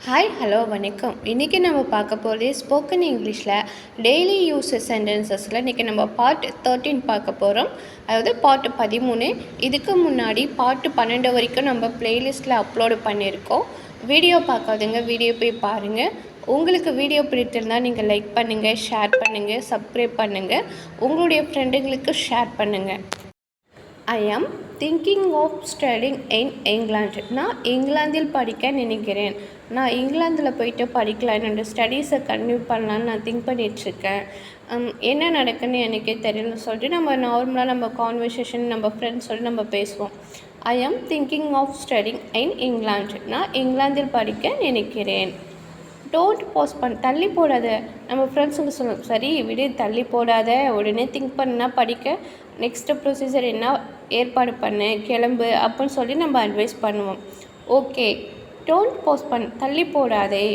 Hi hello வணக்கம். இன்றைக்கி நம்ம பார்க்க போகிறது ஸ்போக்கன் இங்கிலீஷில் டெய்லி யூஸ் சென்டென்சஸில் இன்றைக்கி நம்ம பார்ட் 13 பார்க்க போகிறோம். அதாவது பார்ட் 13. இதுக்கு முன்னாடி பார்ட் 12 வரைக்கும் நம்ம ப்ளேலிஸ்ட்டில் அப்லோடு பண்ணியிருக்கோம். வீடியோ பார்க்காதவங்க வீடியோ போய் பாருங்கள். உங்களுக்கு வீடியோ பிடித்திருந்தால் நீங்கள் லைக் பண்ணுங்கள், ஷேர் பண்ணுங்கள், சப்ஸ்கிரைப் பண்ணுங்கள், உங்களுடைய ஃப்ரெண்டுங்களுக்கு ஷேர் பண்ணுங்கள். I am thinking of studying in England. நான் இங்கிலாந்தில் படிக்க நினைக்கிறேன். நான் இங்கிலாந்தில் போயிட்டு படிக்கலாம், என்னோடய ஸ்டடீஸை கன்டினியூ பண்ணலான்னு நான் திங்க் பண்ணிகிட்ருக்கேன். என்ன நடக்குன்னு எனக்கே தெரியல சொல்லிட்டு நம்ம நார்மலாக நம்ம கான்வர்சேஷன் நம்ம ஃப்ரெண்ட்ஸோடு நம்ம பேசுவோம். I am thinking of studying in England. நான் இங்கிலாந்தில் படிக்க நினைக்கிறேன். டோன்ட் போஸ்ட்போன், தள்ளி போடாத. நம்ம ஃப்ரெண்ட்ஸுங்க சொல்லணும், சரி விடு, தள்ளி போடாத, உடனே திங்க் பண்ணால் படிக்க நெக்ஸ்ட்டு ப்ரொசீஜர் என்ன ஏற்பாடு பண்ணு, கிளம்பு அப்படின்னு சொல்லி நம்ம அட்வைஸ் பண்ணுவோம். ஓகே, டோன்ட் போஸ்ட்போன், தள்ளி போடாதே.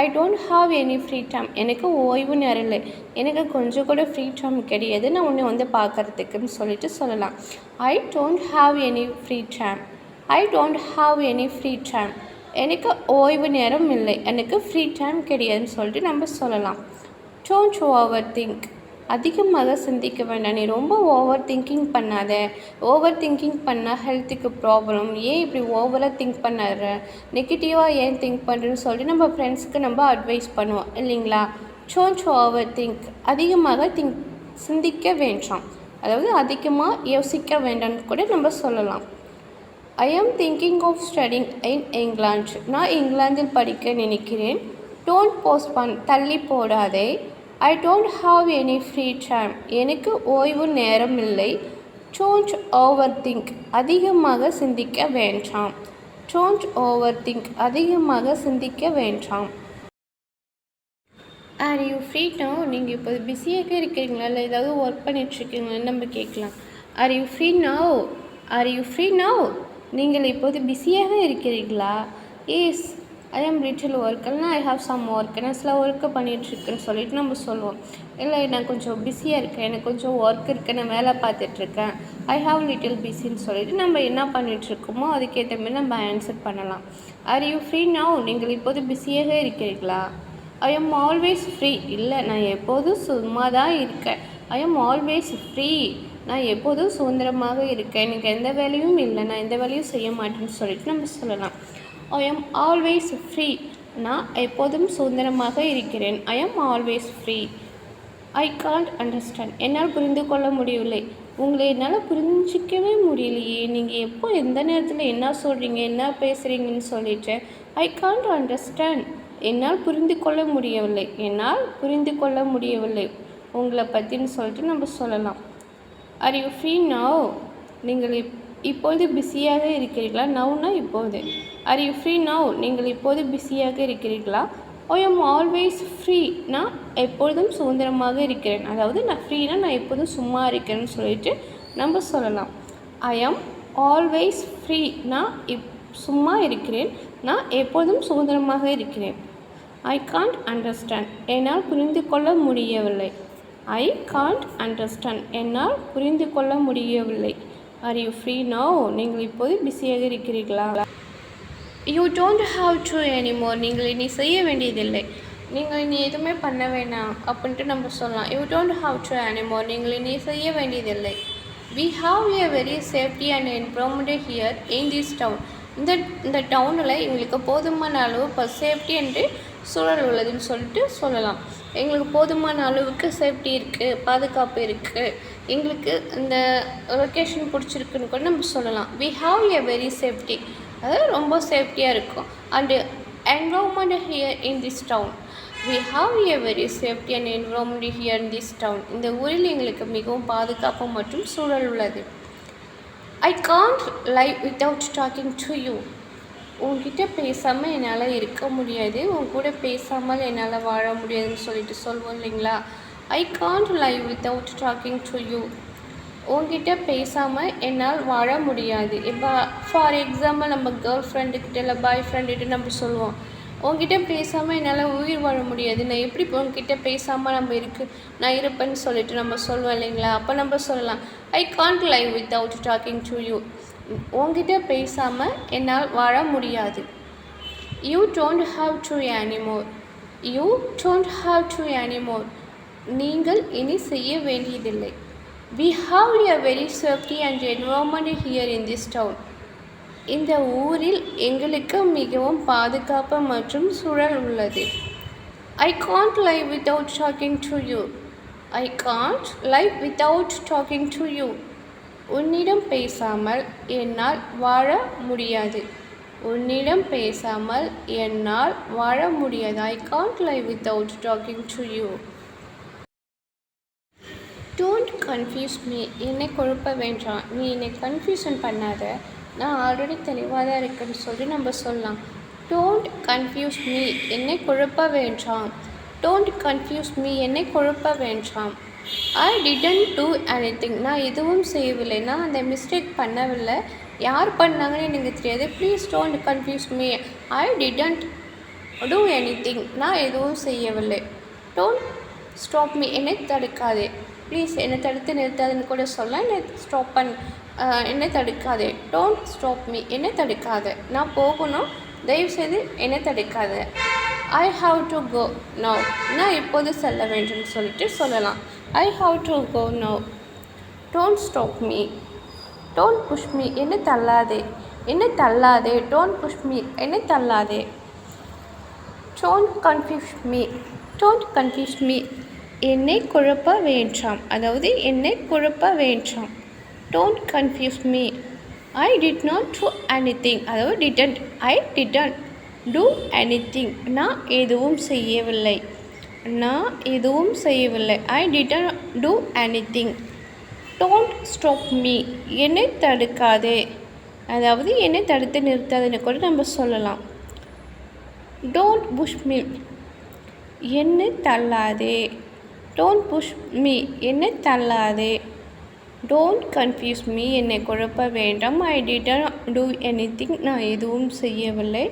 I don't have any free time. எனக்கு ஓய்வு நேரம் இல்லை, எனக்கு கொஞ்சம் கூட ஃப்ரீ டைம் கிடையாது நான் உன்னை பார்க்குறதுக்குன்னு சொல்லிட்டு சொல்லலாம். ஐ don't have any free time. I don't have any free time. எனக்கு ஓய்வு நேரம் இல்லை, எனக்கு ஃப்ரீ டைம் கிடையாதுன்னு சொல்லிட்டு நம்ம சொல்லலாம். Don't overthink. அதிகமாக சிந்திக்க வேண்டாம், நீ ரொம்ப ஓவர் திங்கிங் பண்ணாத. ஓவர் திங்கிங் பண்ணால் ஹெல்த்துக்கு ப்ராப்ளம். ஏன் இப்படி ஓவராக திங்க் பண்ணாத, நெகட்டிவாக ஏன் திங்க் பண்ணுறேன்னு சொல்லிட்டு நம்ம ஃப்ரெண்ட்ஸுக்கு நம்ம அட்வைஸ் பண்ணுவோம் இல்லைங்களா. Don't overthink. அதிகமாக சிந்திக்க வேண்டாம், அதாவது அதிகமாக யோசிக்க வேண்டாம்னு கூட நம்ம சொல்லலாம். I am thinking of studying in England. நான் இங்கிலாந்தில் படிக்க நினைக்கிறேன். டோன்ட் போஸ்ட்போன், தள்ளி போடாதே. I don't have any free time. எனக்கு ஓய்வு நேரம் இல்லை. Don't overthink. அதிகமாக சிந்திக்க வேண்டாம். Don't overthink. அதிகமாக சிந்திக்க வேண்டாம். Are you free now? நீங்கள் இப்போ பிஸியாக இருக்கிறீங்களா, இல்லை ஏதாவது ஒர்க் பண்ணிகிட்ருக்கீங்களான்னு நம்ம கேட்கலாம். R you free now? R you free now? நீங்கள் இப்போது பிஸியாக இருக்கிறீர்களா? எஸ், ஐ ஆம் லிட்டில் ஒர்க். இல்லைனா ஐ ஹாவ் சம் ஒர்க், நான் சில ஒர்க்கு பண்ணிகிட்ருக்கேன்னு சொல்லிட்டு நம்ம சொல்லுவோம். இல்லை நான் கொஞ்சம் பிஸியாக இருக்கேன், எனக்கு கொஞ்சம் ஒர்க் இருக்குது, நான் வேலை பார்த்துட்ருக்கேன். ஐ ஹாவ் லிட்டில் பிஸின்னு சொல்லிட்டு நம்ம என்ன பண்ணிகிட்ருக்கோமோ அதுக்கேற்ற மாதிரி நம்ம ஆன்சர் பண்ணலாம். R you free now? நீங்கள் இப்போது பிஸியாக இருக்கிறீர்களா? I am always free. இல்லை, நான் எப்போதும் சும்மா தான் இருக்கேன். I am always free. நான் எப்போதும் சுதந்திரமாக இருக்கேன், எனக்கு எந்த வேலையும் இல்லை, நான் எந்த வேலையும் செய்ய மாட்டேன்னு சொல்லிட்டு நம்ம சொல்லலாம். I am always free. நான் எப்போதும் சுதந்திரமாக இருக்கிறேன். I am always free. I can't understand. என்னால் புரிந்து கொள்ள முடியவில்லை. உங்களை என்னால் புரிஞ்சிக்கவே முடியலையே, நீங்கள் எப்போ எந்த நேரத்தில் என்ன சொல்கிறீங்க, என்ன பேசுகிறீங்கன்னு சொல்லிட்டு ஐ காண்ட் அண்டர்ஸ்டாண்ட். என்னால் புரிந்து கொள்ள முடியவில்லை, என்னால் புரிந்து கொள்ள முடியவில்லை உங்களை பற்றின்னு சொல்லிட்டு நம்ம சொல்லலாம். R you free now? நீங்கள் இப்போது பிஸியாக இருக்கிறீர்களா? நவ்னா இப்போது. R you free now? நீங்கள் இப்போது பிஸியாக இருக்கிறீர்களா? I am always free. நான் எப்பொழுதும் சுதந்திரமாக இருக்கிறேன். அதாவது நான் ஃப்ரீனா நான் எப்போதும் சும்மா இருக்கிறேன்னு சொல்லிட்டு நம்ம சொல்லலாம். I am always free. நான் சும்மா இருக்கிறேன், நான் எப்போதும் சுதந்திரமாக இருக்கிறேன். I can't understand. என்னால் புரிந்து கொள்ள முடியவில்லை. I can't understand. என்னால் புரிந்து கொள்ள முடியவில்லை. R you free now? நீங்கள் இப்போது பிஸியாக இருக்கிறீர்களா? You don't have to anymore. நீங்கள் இனி செய்ய வேண்டியதில்லை, நீங்கள் இனி எதுவுமே பண்ண வேணாம் அப்படின்ட்டு நம்ம சொல்லலாம். You don't have to anymore. நீங்கள் இனி செய்ய வேண்டியதில்லை. We have a very safety and environment here in this town. இந்த டவுனில் எங்களுக்கு போதுமான அளவு இப்போ சேஃப்டி என்று சூழல் உள்ளதுன்னு சொல்லிட்டு சொல்லலாம். எங்களுக்கு போதுமான அளவுக்கு சேஃப்டி இருக்குது, பாதுகாப்பு இருக்குது, எங்களுக்கு இந்த லொக்கேஷன் பிடிச்சிருக்குன்னு கூட நம்ம சொல்லலாம். We have a very safety, அதாவது ரொம்ப சேஃப்டியாக இருக்கும். And environment here in this town. We have a very safety and environment here in this town. இந்த ஊரில் எங்களுக்கு மிகவும் பாதுகாப்பு மற்றும் சூழல் உள்ளது. I can't live without talking to you. உங்ககிட்ட பேசாமல் என்னால் இருக்க முடியாது, உன் கூட பேசாமல் என்னால் வாழ முடியாதுன்னு சொல்லிட்டு சொல்லுவோம் இல்லைங்களா. ஐ can't live without talking to you. உங்ககிட்ட பேசாமல் என்னால் வாழ முடியாது. இப்போ ஃபார் எக்ஸாம்பிள் நம்ம கேர்ள் ஃப்ரெண்டுக்கிட்ட இல்லை பாய் ஃப்ரெண்டுக்கிட்ட நம்ம சொல்லுவோம், உங்ககிட்ட பேசாமல் என்னால் உயிர் வாழ முடியாது, நான் எப்படி உங்ககிட்ட பேசாமல் நான் இருப்பேன்னு சொல்லிட்டு நம்ம சொல்லுவோம் இல்லைங்களா. அப்போ நம்ம சொல்லலாம், ஐ can't live without talking to you. உங்ககிட்ட பேசாமல் என்னால் வாழ முடியாது. You don't have to anymore. You don't have to anymore. நீங்கள் இனி செய்ய வேண்டியதில்லை. We have a very safety and environment here in this town. இந்த ஊரில் எங்களுக்கு மிகவும் பாதுகாப்பு மற்றும் சூழல் உள்ளது. I can't live without talking to you. I can't live without talking to you. உன்னிடம் பேசாமல் என்னால் வாழ முடியாது. உன்னிடம் பேசாமல் என்னால் வாழ முடியாது. I can't live without talking to you. Don't confuse me. என்னை குழப்ப வேண்டாம். நீ என்னை கன்ஃபியூஷன் பண்ணாத. நான் ஆல்ரெடி தெளிவாக தான் இருக்குன்னு சொல்லி நம்ம சொல்லலாம். Don't confuse me. என்னை குழப்ப வேண்டாம். Don't confuse me. என்னை குழப்ப வேண்டாம். I didn't do anything. நான் எதுவும் செய்யவில்லை. நான் அந்த மிஸ்டேக் பண்ணவில்லை. யார் பண்ணாங்கன்னு எனக்கு தெரியாது. Please don't confuse me. I didn't do anything. நான் எதுவும் செய்யவில்லை. Don't stop me. என்னை தடுக்காதே. ப்ளீஸ் என்னை தடுத்து நிறுத்தாதுன்னு கூட சொல்ல. என்னை தடுக்காதே. Don't stop me. என்னை தடுக்காத. நான் போகணும். தயவுசெய்து என்னை தடுக்காத. I have to go now. நான் இப்போது செல்ல வேண்டும் சொல்லிட்டு சொல்லலாம். I have to go now. Don't stop me. Don't push me. என்னை தள்ளாதே. என்னை தள்ளாதே. Don't push me. என்னை தள்ளாதே. Don't confuse me. Don't confuse me. என்னை குழப்ப வேண்டாம். அதாவது என்னை குழப்ப வேண்டாம். Don't confuse me. I did not do anything. அதாவது didn't. I didn't do anything. நான் எதுவும் செய்யவில்லை. நான் எதுவும் செய்யவில்லை. I didn't do anything. Don't stop me. என்னை தடுக்காதே. அதாவது என்னை தடுத்து நிறுத்தாதுன்னு கூட நம்ம சொல்லலாம். Don't push me. என்னை தள்ளாதே. Don't push me. என்னை தள்ளாதே. Don't confuse me. என்னை குழப்ப வேண்டாம். I didn't do anything. நான் எதுவும் செய்யவில்லை.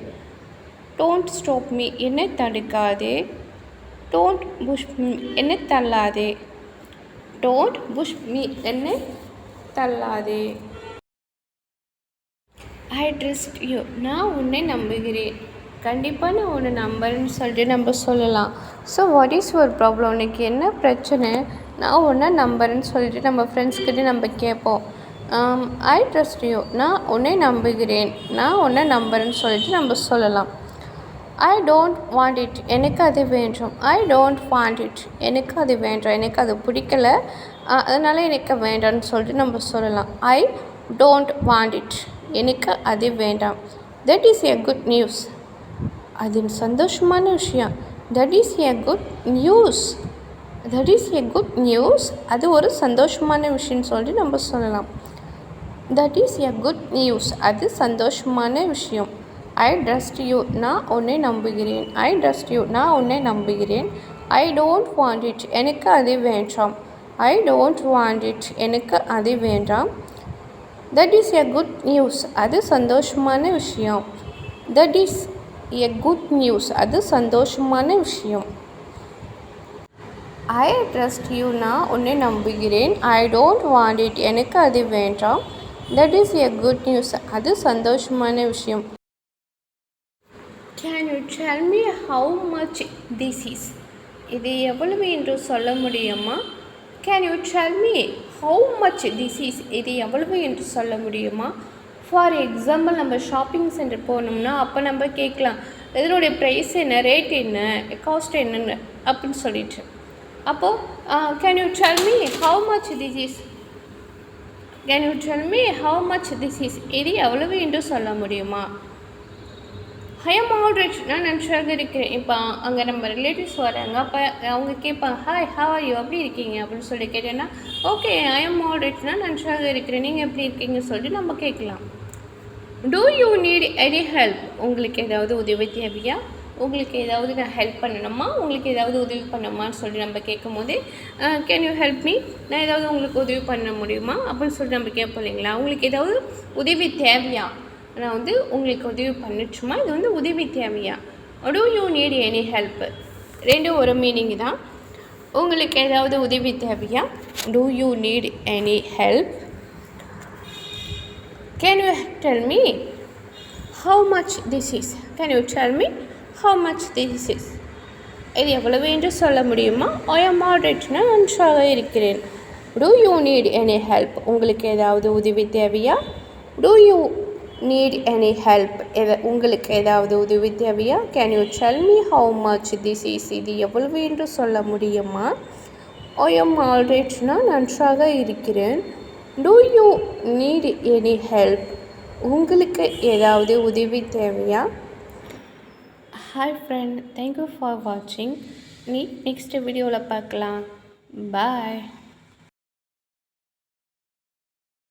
Don't stop me. என்னை தடுக்காதே. Don't push me. என்னை தள்ளாதே. Don't push me. என்னை தள்ளாதே. I trust you. நான் உன்னை நம்புகிறேன். கண்டிப்பாக நான் உன்னை நம்புறேன்னு சொல்லிட்டு நம்ம சொல்லலாம். So what is your problem? உனக்கு என்ன பிரச்சனை? நான் உன்னை நம்புறேன்னு சொல்லிட்டு நம்ம ஃப்ரெண்ட்ஸ்கிட்ட நம்ம கேட்போம். I trust you. நான் உன்னை நம்புகிறேன். நான் உன்னை நம்புறேன்னு சொல்லிட்டு நம்ம சொல்லலாம். I don't want it. எனக்கு அது வேண்டாம். I don't want it. எனக்கு அது வேண்டாம். எனக்கு அது பிடிக்கல, அதனால் எனக்கு வேண்டாம்னு சொல்லிட்டு நம்ம சொல்லலாம். I don't want it. எனக்கு அது வேண்டாம். That is a good news. அது சந்தோஷமான விஷயம். That is a good news. That is a good news. அது ஒரு சந்தோஷமான விஷயம்னு சொல்லிட்டு நம்ம சொல்லலாம். That is a good news. அது சந்தோஷமான விஷயம். I trust you. நான் உன்னை நம்புகிறேன். I trust you. நான் உன்னை நம்புகிறேன். I don't want it. எனக்கு அது வேண்டாம். I don't want it. எனக்கு அது வேண்டாம். That is a good news. அது சந்தோஷமான விஷயம். That is a good news. அது சந்தோஷமான விஷயம். I trust you. நான் உன்னை நம்புகிறேன். I don't want it. எனக்கு அது வேண்டாம். That is a good news. அது சந்தோஷமான விஷயம். Can you tell me how much this is? இது எவ்வளவு என்று சொல்ல முடியுமா? Can you tell me how much this is? இது எவ்வளவு என்று சொல்ல முடியுமா? ஃபார் எக்ஸாம்பிள், நம்ம ஷாப்பிங் சென்டர் போனோம்னா அப்போ நம்ம கேட்கலாம், இதனுடைய ப்ரைஸ் என்ன, ரேட் என்ன, காஸ்ட் என்னன்னு அப்படின்னு சொல்லிட்டு. அப்போது can you tell me how much this is? Can you tell me how much this is? இது எவ்வளவு என்று சொல்ல முடியுமா? I am alright. நான் நன்றாக இருக்கிறேன். இப்போ அங்கே நம்ம ரிலேட்டிவ்ஸ் வராங்க. அப்போ அவங்க கேட்பாங்க, ஹாய் ஹவ் ஆர் யூ, எப்படி இருக்கீங்க அப்படின்னு சொல்லி கேட்டேன்னா, ஓகே ஐ எம் ஆல்ரைட். நான் நன்றாக இருக்கிறேன். நீங்கள் எப்படி இருக்கீங்கன்னு சொல்லிட்டு நம்ம கேட்கலாம். Do you need any help? உங்களுக்கு ஏதாவது உதவி தேவையா? உங்களுக்கு ஏதாவது நான் ஹெல்ப் பண்ணணுமா? உங்களுக்கு ஏதாவது உதவி பண்ணணுமான்னு சொல்லி நம்ம கேட்கும் போது, கேன் யூ ஹெல்ப் மீ? நான் ஏதாவது உங்களுக்கு உதவி பண்ண முடியுமா அப்படின்னு சொல்லிட்டு நம்ம கேட்போம் இல்லைங்களா? உங்களுக்கு ஏதாவது உதவி தேவையா? நான் உங்களுக்கு உதவி பண்ணட்டுமா? இது உதவி தேவையா? Do you need any help? ரெண்டும் ஒரு மீனிங் தான். உங்களுக்கு ஏதாவது உதவி தேவையா? Do you need any help? Can you tell me how much this is? Can you tell me how much this is? இது எவ்வளவு என்று சொல்ல முடியுமா? I am moderate-னா நன்றாக இருக்கிறேன். Do you need any help? உங்களுக்கு ஏதாவது உதவி தேவையா? Do you need any help? உங்களுக்கு ஏதாவது உதவி தேவையா? Can you tell me how much this is? இது எவ்வளவு என்று சொல்ல முடியுமா? I am moderate-னா நன்றாக இருக்கிறேன். Do you need any help? உங்களுக்கு ஏதாவது உதவி தேவையா? Hi friend, thank you for watching. Next வீடியோவில் பார்க்கலாம். Bye.